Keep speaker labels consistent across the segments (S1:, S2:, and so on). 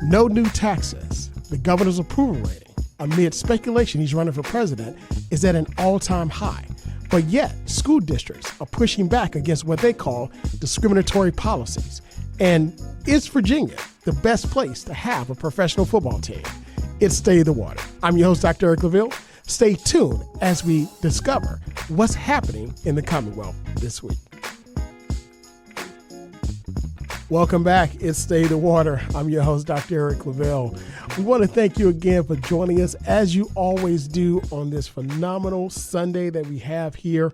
S1: No new taxes. The governor's approval rating, amid speculation he's running for president, is at an all-time high. But yet, school districts are pushing back against what they call discriminatory policies. And is Virginia the best place to have a professional football team? It's Stay the Water. I'm your host, Dr. Eric LaVille. Stay tuned as we discover what's happening in the Commonwealth this week. Welcome back. It's Stay the Water. I'm your host, Dr. Eric LaVille. We want to thank you again for joining us, as you always do, on this phenomenal Sunday that we have here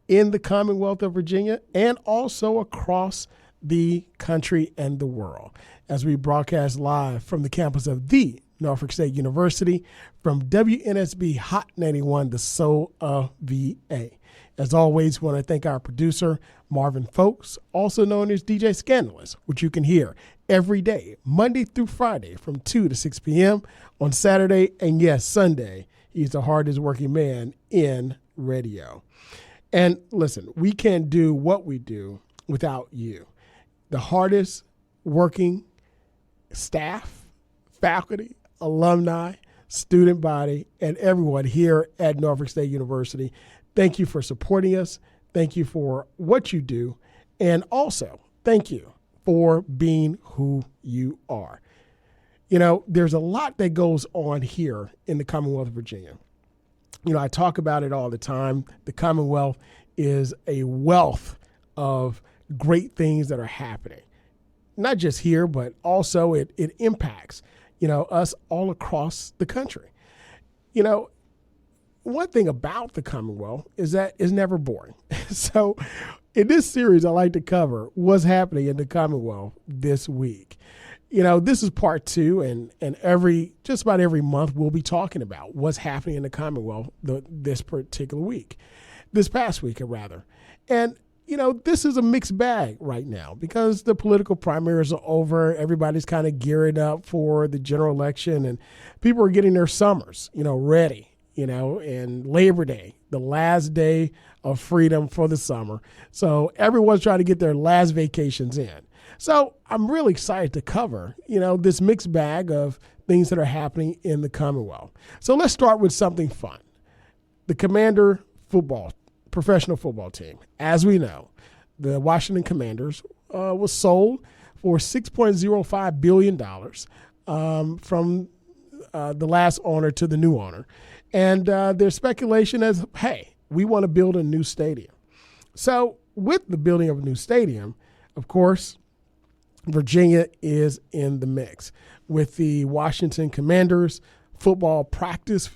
S1: in the Commonwealth of Virginia and also across the country and the world, as we broadcast live from the campus of the Norfolk State University from WNSB Hot 91, the soul of VA. As always, we want to thank our producer, Marvin Folks, also known as DJ Scandalous, which you can hear every day, Monday through Friday from 2 to 6 p.m. on Saturday, and yes, Sunday. He's the hardest working man in radio. And listen, we can't do what we do without you. The hardest working staff, faculty, alumni, student body, and everyone here at Norfolk State University. Thank you for supporting us. Thank you for what you do. And also, thank you for being who you are. You know, there's a lot that goes on here in the Commonwealth of Virginia. You know, I talk about it all the time. The Commonwealth is a wealth of great things that are happening. Not just here, but also it impacts, you know, us all across the country. You know, one thing about the Commonwealth is that it's never boring. So in this series, I like to cover what's happening in the Commonwealth this week. You know, this is part two, and just about every month we'll be talking about what's happening in the Commonwealth this particular week, this past week, rather. And you know, this is a mixed bag right now because the political primaries are over. Everybody's kind of gearing up for the general election, and people are getting their summers, you know, ready, you know, and Labor Day, the last day of freedom for the summer. So everyone's trying to get their last vacations in. So I'm really excited to cover, you know, this mixed bag of things that are happening in the Commonwealth. So let's start with something fun. The Commander professional football team. As we know, the Washington Commanders was sold for $6.05 billion from the last owner to the new owner. And there's speculation as, hey, we want to build a new stadium. So with the building of a new stadium, of course, Virginia is in the mix with the Washington Commanders football practice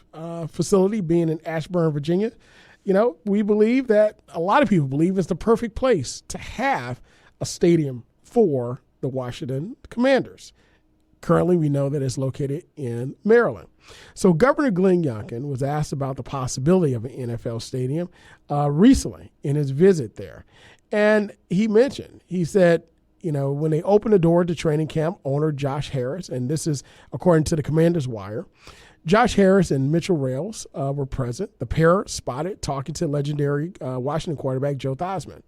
S1: facility being in Ashburn, Virginia. You know, we believe that a lot of people believe it's the perfect place to have a stadium for the Washington Commanders. Currently, we know that it's located in Maryland. So Governor Glenn Youngkin was asked about the possibility of an NFL stadium recently in his visit there. And he said, you know, when they opened the door to training camp, owner Josh Harris, and this is according to the Commander's Wire, Josh Harris and Mitchell Rales were present. The pair spotted talking to legendary Washington quarterback Joe Theismann.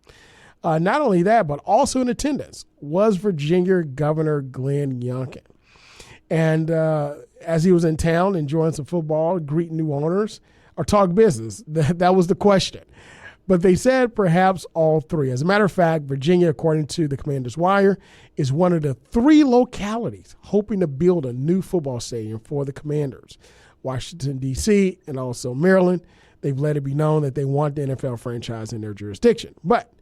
S1: Not only that, but also in attendance was Virginia Governor Glenn Youngkin. And as he was in town enjoying some football, greeting new owners, or talk business, that was the question. But they said perhaps all three. As a matter of fact, Virginia, according to the Commander's Wire, is one of the three localities hoping to build a new football stadium for the Commanders. Washington, D.C., and also Maryland. They've let it be known that they want the NFL franchise in their jurisdiction. But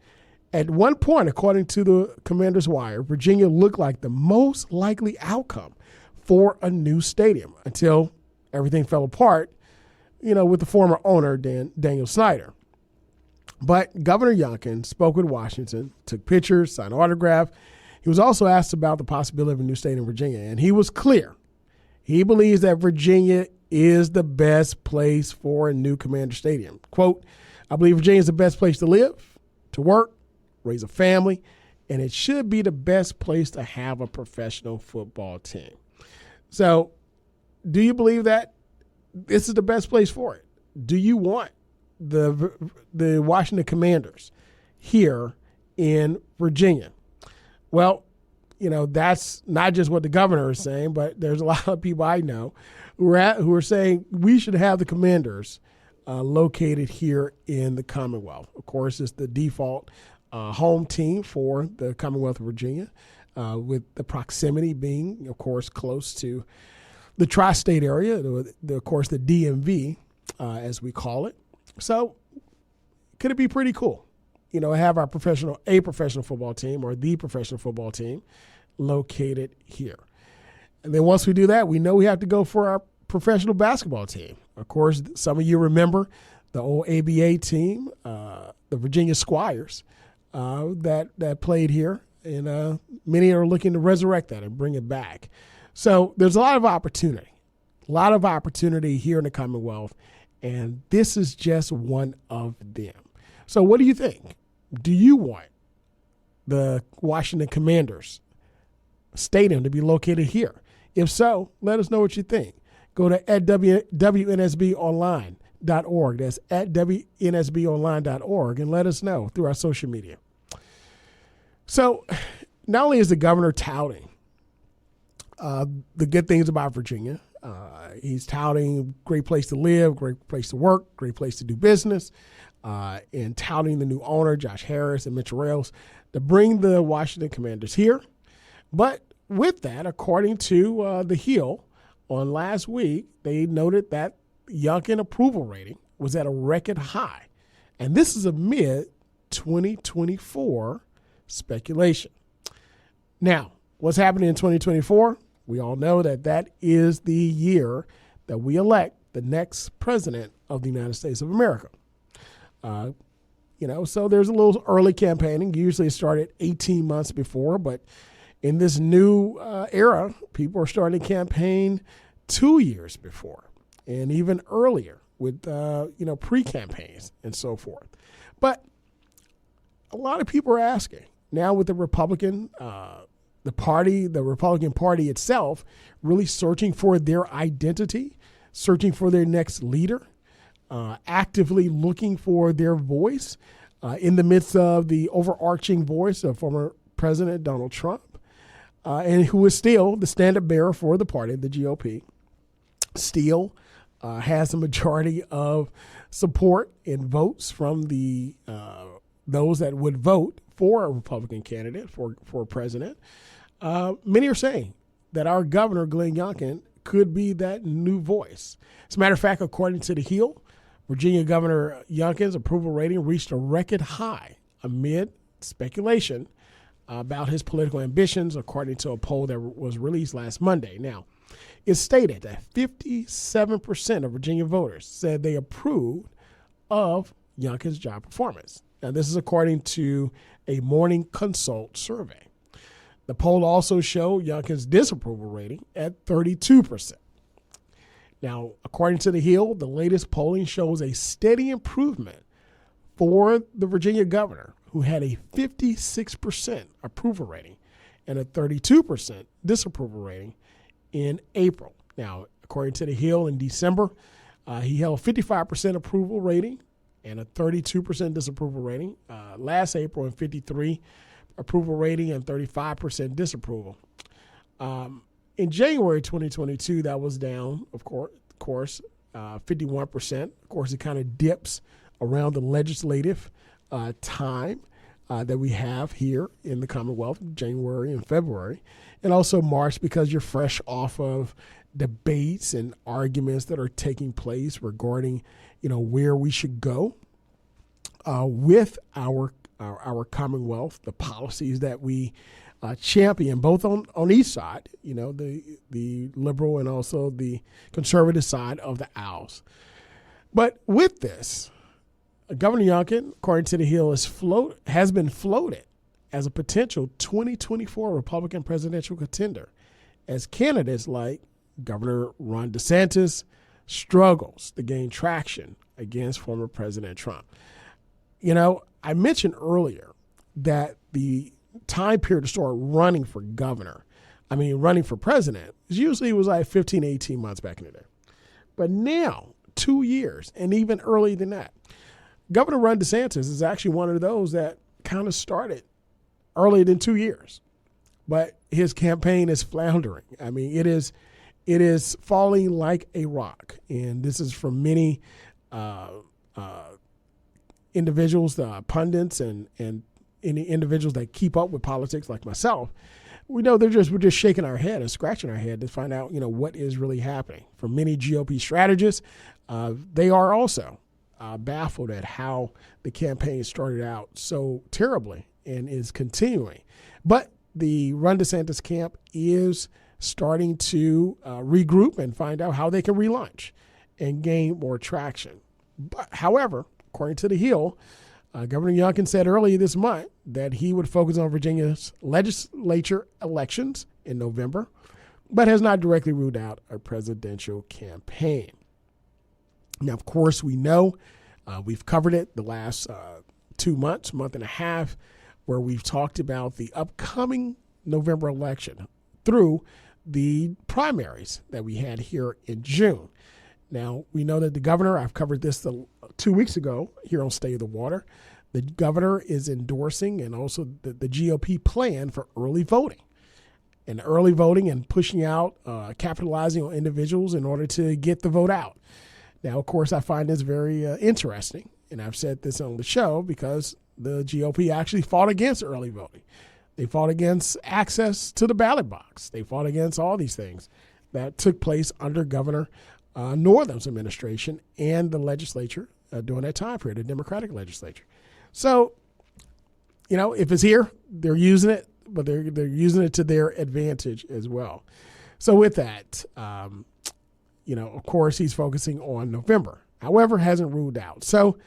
S1: at one point, according to the Commander's Wire, Virginia looked like the most likely outcome for a new stadium until everything fell apart, you know, with the former owner, Daniel Snyder. But Governor Youngkin spoke with Washington, took pictures, signed autograph. He was also asked about the possibility of a new state in Virginia, and he was clear. He believes that Virginia is the best place for a new Commander Stadium. Quote, I believe Virginia is the best place to live, to work, raise a family, and it should be the best place to have a professional football team. So do you believe that this is the best place for it? Do you want the Washington Commanders here in Virginia? Well, that's not just what the governor is saying, but there's a lot of people I know who are saying we should have the Commanders located here in the Commonwealth. Of course, it's the default home team for the Commonwealth of Virginia, with the proximity being, of course, close to the tri-state area, of course, the DMV, as we call it. So could it be pretty cool? Have a professional football team or the professional football team located here. And then once we do that, we know we have to go for our professional basketball team. Of course, some of you remember the old ABA team, the Virginia Squires, that played here. And many are looking to resurrect that and bring it back. So there's a lot of opportunity here in the Commonwealth, and this is just one of them. So what do you think? Do you want the Washington Commanders Stadium to be located here? If so, let us know what you think. Go to WNSBonline.org. That's WNSBonline.org, and let us know through our social media. So not only is the governor touting the good things about Virginia, he's touting great place to live, great place to work, great place to do business, and touting the new owner, Josh Harris and Mitchell Rales, to bring the Washington Commanders here. But with that, according to The Hill on last week, they noted that Youngkin approval rating was at a record high. And this is amid 2024 speculation. Now, what's happening in 2024? We all know that is the year that we elect the next president of the United States of America. So there's a little early campaigning. Usually it started 18 months before, but in this new era, people are starting to campaign 2 years before and even earlier with, pre-campaigns and so forth. But a lot of people are asking now with the Republican Party itself really searching for their identity, searching for their next leader, actively looking for their voice in the midst of the overarching voice of former President Donald Trump, and who is still the standard bearer for the party, the GOP, still has a majority of support and votes from the those that would vote for a Republican candidate for president. Many are saying that our governor, Glenn Youngkin, could be that new voice. As a matter of fact, according to The Hill, Virginia Governor Youngkin's approval rating reached a record high amid speculation about his political ambitions, according to a poll that was released last Monday. Now, it's stated that 57% of Virginia voters said they approved of Youngkin's job performance. Now, this is according to a Morning Consult survey. The poll also showed Youngkin's disapproval rating at 32%. Now, according to The Hill, the latest polling shows a steady improvement for the Virginia governor, who had a 56% approval rating and a 32% disapproval rating in April. Now, according to The Hill, in December, he held a 55% approval rating and a 32% disapproval rating. Last April, in 53% approval rating and 35% disapproval. In January 2022, that was down, of course, 51%. Of course, it kind of dips around the legislative time that we have here in the Commonwealth, January and February, and also March, because you're fresh off of debates and arguments that are taking place regarding, where we should go with our Commonwealth, the policies that we champion, both on each side, the liberal and also the conservative side of the aisles. But with this, Governor Youngkin, according to The Hill, has been floated as a potential 2024 Republican presidential contender, as candidates like Governor Ron DeSantis struggles to gain traction against former President Trump. I mentioned earlier that the time period to start running for president, usually it was like 15, 18 months back in the day. But now, 2 years, and even earlier than that, Governor Ron DeSantis is actually one of those that kind of started earlier than 2 years. but his campaign is floundering. I mean, it is falling like a rock. And this is from many individuals, pundits, and any individuals that keep up with politics like myself. We know we're just shaking our head and scratching our head to find out, what is really happening. For many GOP strategists, they are also baffled at how the campaign started out so terribly and is continuing. But the Ron DeSantis camp is starting to regroup and find out how they can relaunch and gain more traction. But, however, according to The Hill, Governor Youngkin said earlier this month that he would focus on Virginia's legislature elections in November, but has not directly ruled out a presidential campaign. Now, of course, we know we've covered it the last 2 months, month and a half, where we've talked about the upcoming November election through the primaries that we had here in June. Now, we know that the governor, I've covered this 2 weeks ago here on State of the Water, the governor is endorsing and also the GOP plan for early voting. And early voting and pushing out, capitalizing on individuals in order to get the vote out. Now, of course, I find this very interesting, and I've said this on the show because the GOP actually fought against early voting. They fought against access to the ballot box. They fought against all these things that took place under Governor Northam's administration and the legislature during that time period, the Democratic legislature. So, if it's here, they're using it, but they're using it to their advantage as well. So with that, of course, he's focusing on November. However, hasn't ruled out. So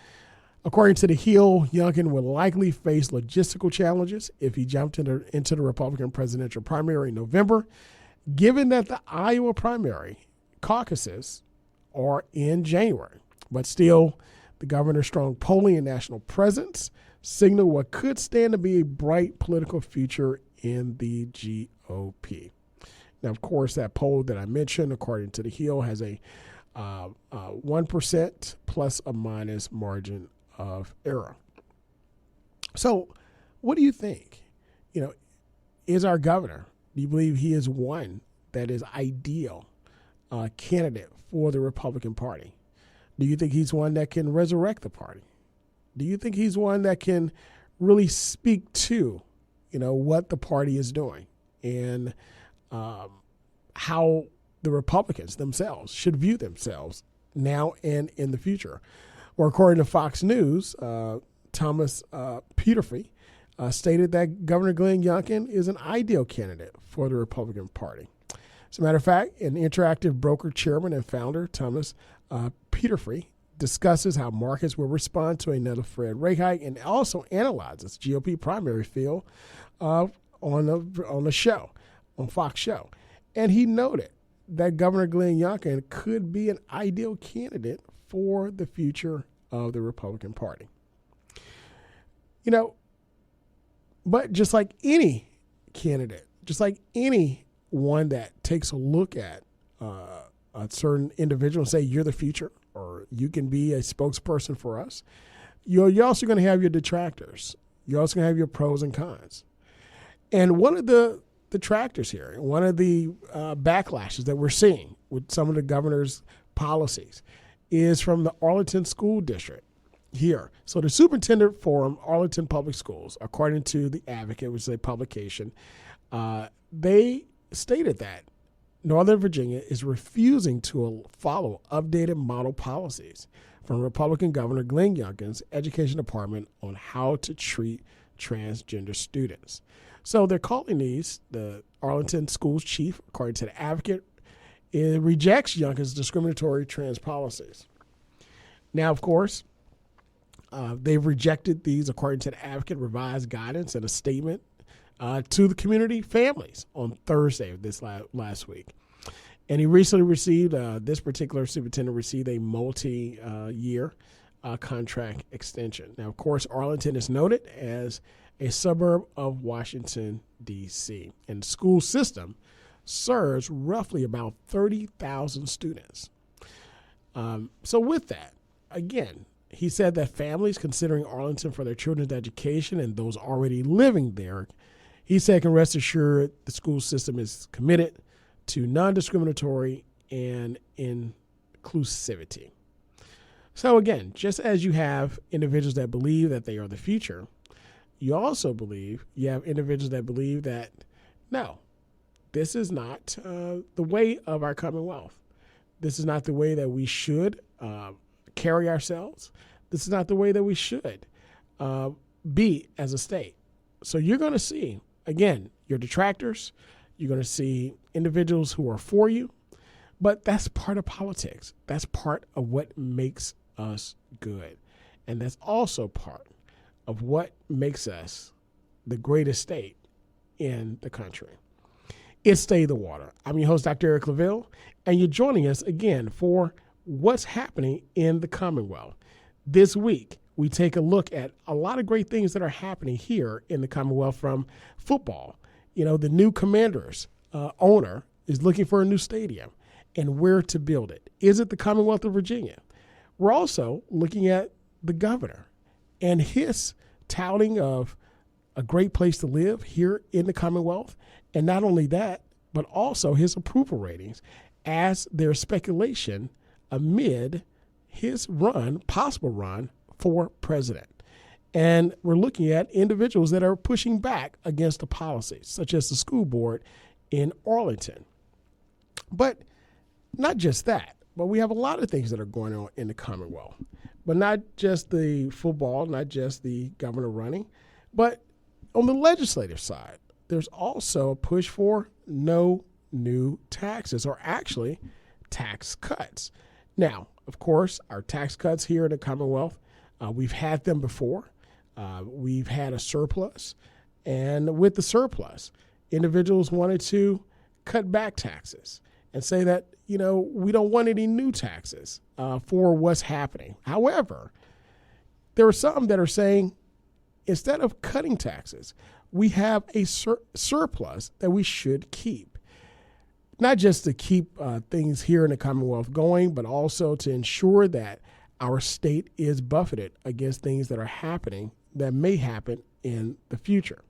S1: according to The Hill, Youngkin will likely face logistical challenges if he jumped into the Republican presidential primary in November, given that the Iowa primary caucuses are in January. But still, the governor's strong polling and national presence signal what could stand to be a bright political future in the GOP. Now, of course, that poll that I mentioned, according to The Hill, has a 1% plus or minus margin of error. So what do you think? Is our governor, do you believe he is one that is ideal candidate for the Republican Party? Do you think he's one that can resurrect the party? Do you think he's one that can really speak to, what the party is doing and how the Republicans themselves should view themselves now and in the future? Or according to Fox News, Thomas Peterfy stated that Governor Glenn Youngkin is an ideal candidate for the Republican Party. As a matter of fact, an Interactive broker chairman and founder, Thomas Peterfy, discusses how markets will respond to another Fed rate hike and also analyzes GOP primary field on the show, on Fox show. And he noted that Governor Glenn Youngkin could be an ideal candidate for the future of the Republican Party. But just like any candidate, just like any one that takes a look at a certain individual and say, you're the future, or you can be a spokesperson for us, you're also going to have your detractors. You're also going to have your pros and cons. And one of the detractors here, one of the backlashes that we're seeing with some of the governor's policies is from the Arlington School District here. So the Superintendent Forum, Arlington Public Schools, according to The Advocate, which is a publication, they stated that Northern Virginia is refusing to follow updated model policies from Republican Governor Glenn Youngkin's Education Department on how to treat transgender students. So they're calling these, the Arlington Schools chief, according to The Advocate, it rejects Youngkin's discriminatory trans policies. Now, of course, they've rejected these, according to The Advocate, revised guidance and a statement to the community families on Thursday of this last week. And he recently received, this particular superintendent received a multi-year contract extension. Now, of course, Arlington is noted as a suburb of Washington, D.C. And the school system serves roughly about 30,000 students. So with that, again, he said that families considering Arlington for their children's education and those already living there, He said, can rest assured the school system is committed to non-discriminatory and inclusivity. So again, just as you have individuals that believe that they are the future, you also believe you have individuals that believe that, no, this is not the way of our Commonwealth. This is not the way that we should carry ourselves. This is not the way that we should be as a state. So you're going to see, again, your detractors. You're going to see individuals who are for you. But that's part of politics. That's part of what makes us good. And that's also part of what makes us the greatest state in the country. It's Stay the Water. I'm your host, Dr. Eric LaVille, and you're joining us again for what's happening in the Commonwealth. This week, we take a look at a lot of great things that are happening here in the Commonwealth from football. You know, the new Commanders owner is looking for a new stadium and where to build it. Is it the Commonwealth of Virginia? We're also looking at the governor and his touting of a great place to live here in the Commonwealth. And not only that, but also his approval ratings as there's speculation amid his possible run for president. And we're looking at individuals that are pushing back against the policies, such as the school board in Arlington. But not just that, but we have a lot of things that are going on in the Commonwealth. But not just the football, not just the governor running, but on the legislative side, there's also a push for no new taxes, or actually tax cuts. Now, of course, our tax cuts here in the Commonwealth, we've had them before. We've had a surplus. And with the surplus, individuals wanted to cut back taxes and say that, you know, we don't want any new taxes for what's happening. However, there are some that are saying instead of cutting taxes, we have a surplus that we should keep. Not just to keep things here in the Commonwealth going, but also to ensure that our state is buffeted against things that are happening that may happen in the future.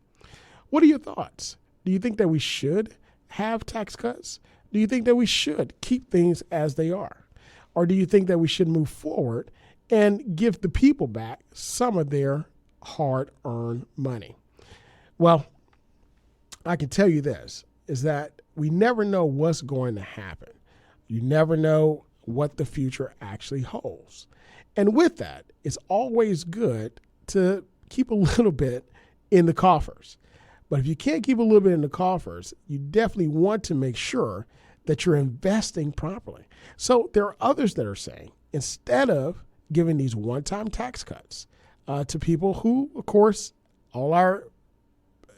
S1: What are your thoughts? Do you think that we should have tax cuts? Do you think that we should keep things as they are? Or do you think that we should move forward and give the people back some of their hard-earned money? Well, I can tell you this, is that we never know what's going to happen. You never know what the future actually holds. And with that, it's always good to keep a little bit in the coffers. But if you can't keep a little bit in the coffers, you definitely want to make sure that you're investing properly. So there are others that are saying, instead of giving these one-time tax cuts to people who, of course, all our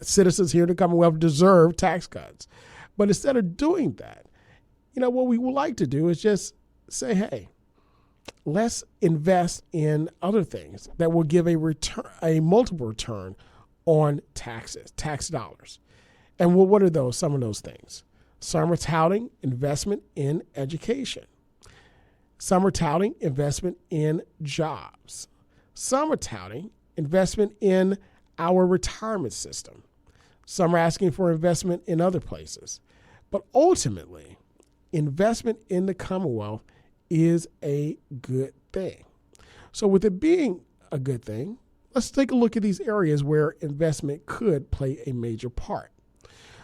S1: citizens here in the Commonwealth deserve tax cuts. But instead of doing that, you know, what we would like to do is just say, hey, let's invest in other things that will give a return, a multiple return on taxes, tax dollars. And what are those? Some of those things. Some are touting investment in education. Some are touting investment in jobs. Some are touting investment in our retirement system. Some are asking for investment in other places. But ultimately, investment in the Commonwealth is a good thing. So with it being a good thing, let's take a look at these areas where investment could play a major part.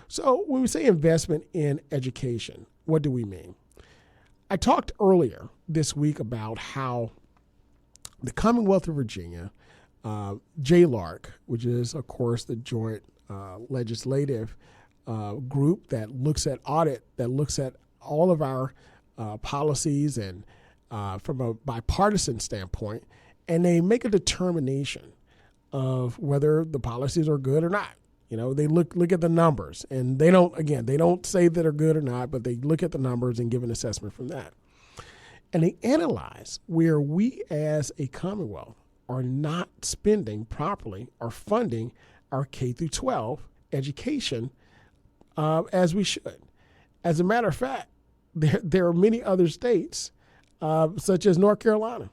S1: So when we say investment in education, what do we mean? I talked earlier this week about how the Commonwealth of Virginia, JLARC, which is, of course, the joint legislative group that looks at all of our policies and from a bipartisan standpoint, and they make a determination of whether the policies are good or not. You know, they look at the numbers, and they don't say that are good or not, but they look at the numbers and give an assessment from that. And they analyze where we as a Commonwealth are not spending properly or funding our K through 12 education as we should. As a matter of fact, there are many other states, such as North Carolina,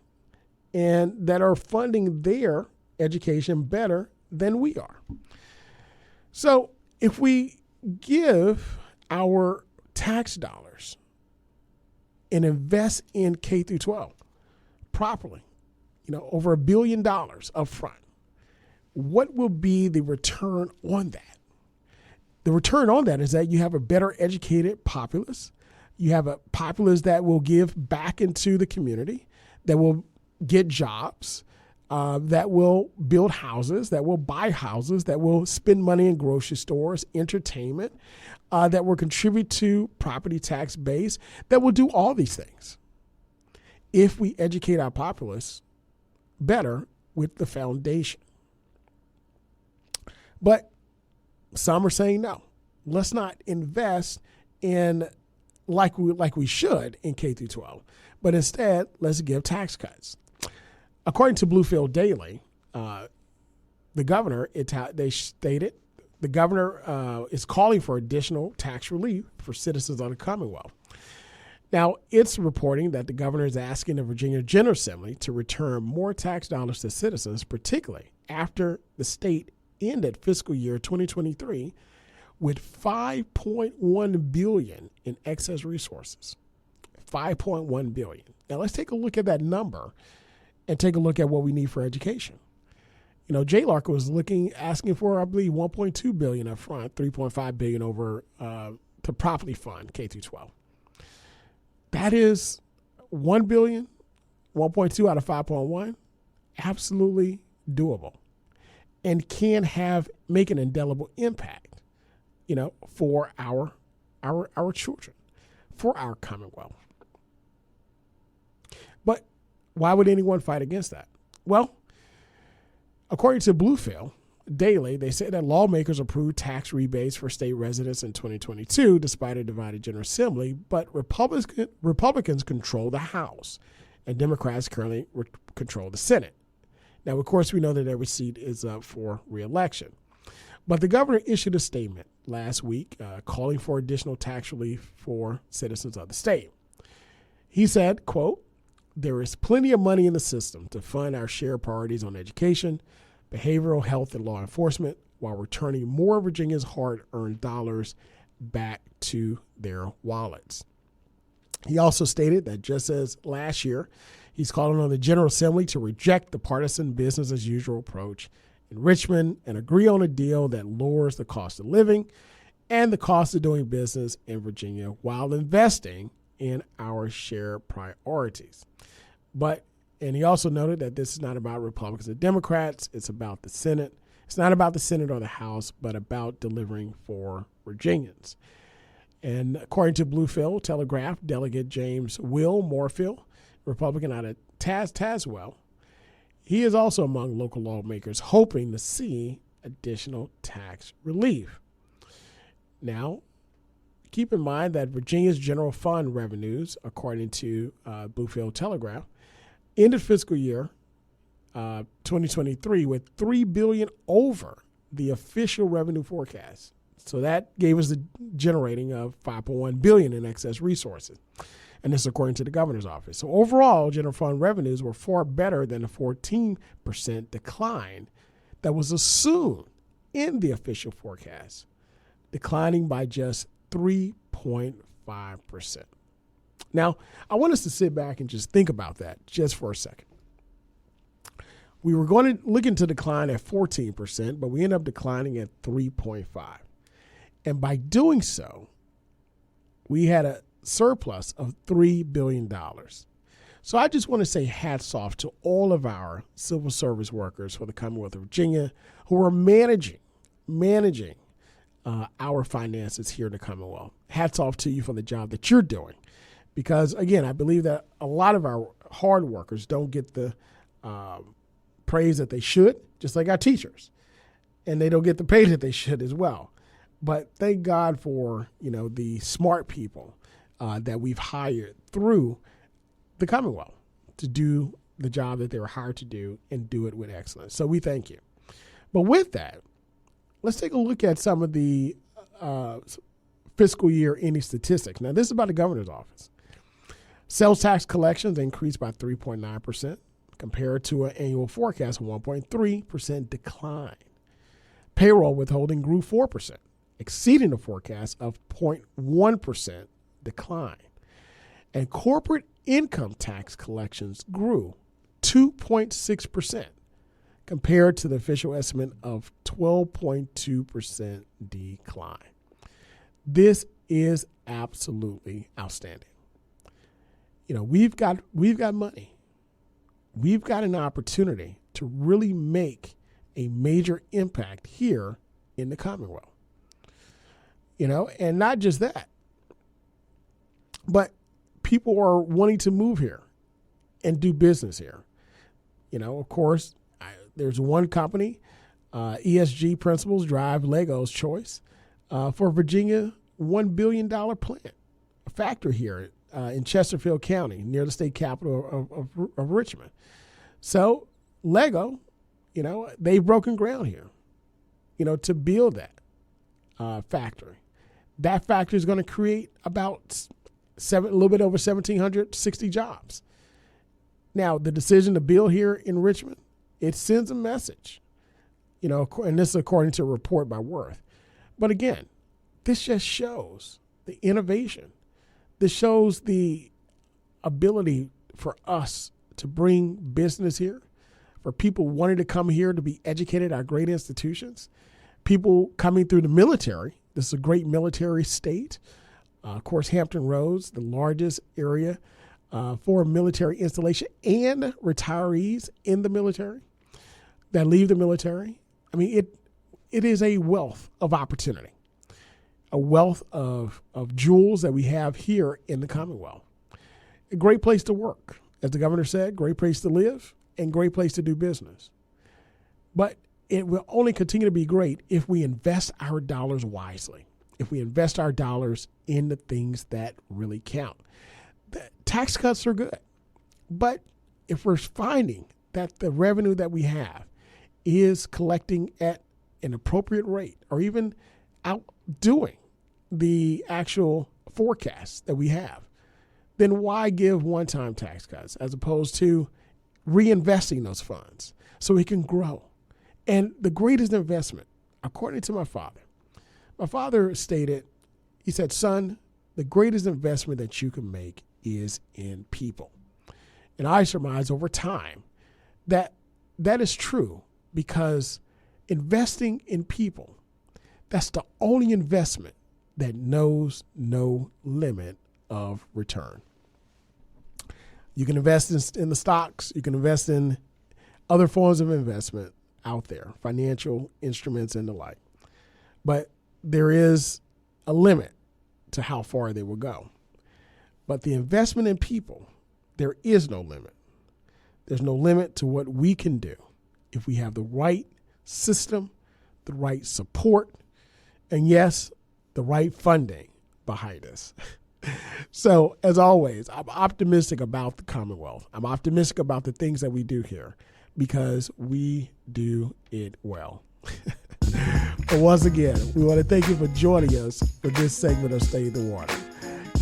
S1: and that are funding their education better than we are. So If we give our tax dollars and invest in K through 12 properly, over $1 billion up front, what will be the return on that? The return on that is that you have a better educated populace. You have a populace that will give back into the community, that will get jobs, that will build houses, that will buy houses, that will spend money in grocery stores, entertainment, that will contribute to property tax base, that will do all these things if we educate our populace better with the foundation. But some are saying no. Let's not invest in like we should in K through 12, but instead let's give tax cuts. According to Bluefield Daily, the governor the governor is calling for additional tax relief for citizens of the Commonwealth. Now, it's reporting that the governor is asking the Virginia General Assembly to return more tax dollars to citizens, particularly after the state ended fiscal year 2023 with $5.1 billion in excess resources. $5.1 billion. Now, let's take a look at that number and take a look at what we need for education. Jay Larkin was asking for, I believe, $1.2 billion up front, $3.5 billion over to properly fund K through 12. That is $1 billion, 1.2 out of 5.1, absolutely doable, and can make an indelible impact, for our children, for our Commonwealth. But why would anyone fight against that? Well, according to Bluefield Daily, they say that lawmakers approved tax rebates for state residents in 2022, despite a divided General Assembly, but Republicans control the House, and Democrats currently control the Senate. Now, of course, we know that every seat is up for re-election. But the governor issued a statement last week calling for additional tax relief for citizens of the state. He said, quote, "There is plenty of money in the system to fund our shared priorities on education, behavioral health, and law enforcement, while returning more of Virginia's hard-earned dollars back to their wallets." He also stated that just as last year, he's calling on the General Assembly to reject the partisan business-as-usual approach in Richmond and agree on a deal that lowers the cost of living and the cost of doing business in Virginia while investing in our shared priorities. And he also noted that this is not about Republicans and Democrats. It's about the Senate. It's not about the Senate or the House, but about delivering for Virginians. And according to Bluefield Telegraph, Delegate James Will Moorfield, Republican out of Tazewell, he is also among local lawmakers hoping to see additional tax relief. Now, keep in mind that Virginia's general fund revenues, according to Bluefield Telegraph, ended fiscal year 2023 with $3 billion over the official revenue forecast. So that gave us the generating of $5.1 billion in excess resources. And this is according to the governor's office. So overall, general fund revenues were far better than the 14% decline that was assumed in the official forecast, declining by just 3.5%. Now, I want us to sit back and just think about that just for a second. We were going to look into decline at 14%, but we ended up declining at 3.5%. And by doing so, we had a surplus of $3 billion. So I just want to say hats off to all of our civil service workers for the Commonwealth of Virginia who are managing our finances here in the Commonwealth. Hats off to you for the job that you're doing. Because, again, I believe that a lot of our hard workers don't get the praise that they should, just like our teachers. And they don't get the pay that they should as well. But thank God for, the smart people that we've hired through the Commonwealth to do the job that they were hired to do and do it with excellence. So we thank you. But with that, let's take a look at some of the fiscal year ending statistics. Now, this is about the governor's office. Sales tax collections increased by 3.9% compared to an annual forecast of 1.3% decline. Payroll withholding grew 4%. exceeding the forecast of 0.1% decline. And corporate income tax collections grew 2.6% compared to the official estimate of 12.2% decline. This is absolutely outstanding. We've got money. We've got an opportunity to really make a major impact here in the Commonwealth. And not just that, but people are wanting to move here and do business here. Of course, there's one company, ESG principles drive Lego's choice for Virginia $1 billion plant, a factory here in Chesterfield County, near the state capital of Richmond. So Lego, they've broken ground here, to build that factory. That factory is going to create about a little bit over 1,760 jobs. Now, the decision to build here in Richmond, it sends a message, and this is according to a report by Worth. But again, this just shows the innovation. This shows the ability for us to bring business here, for people wanting to come here to be educated at our great institutions, people coming through the military. This is a great military state. Of course, Hampton Roads, the largest area for military installation and retirees in the military that leave the military. I mean, it is a wealth of opportunity, a wealth of jewels that we have here in the Commonwealth. A great place to work, as the governor said, great place to live and great place to do business. But it will only continue to be great if we invest our dollars wisely, if we invest our dollars in the things that really count. The tax cuts are good, but if we're finding that the revenue that we have is collecting at an appropriate rate or even outdoing the actual forecast that we have, then why give one-time tax cuts as opposed to reinvesting those funds so we can grow? And the greatest investment, according to my father stated, he said, son, the greatest investment that you can make is in people. And I surmise over time that that is true, because investing in people, that's the only investment that knows no limit of return. You can invest in the stocks. You can invest in other forms of investment out there, financial instruments and the like. But there is a limit to how far they will go. But the investment in people, there is no limit. There's no limit to what we can do if we have the right system, the right support, and yes, the right funding behind us. So, as always, I'm optimistic about the Commonwealth. I'm optimistic about the things that we do here because we do it well. But once again, we want to thank you for joining us for this segment of Stay in the Water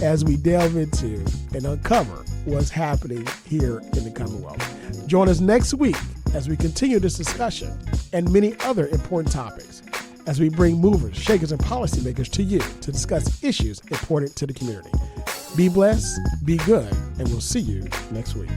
S1: as we delve into and uncover what's happening here in the Commonwealth. Join us next week as we continue this discussion and many other important topics as we bring movers, shakers, and policymakers to you to discuss issues important to the community. Be blessed, be good, and we'll see you next week.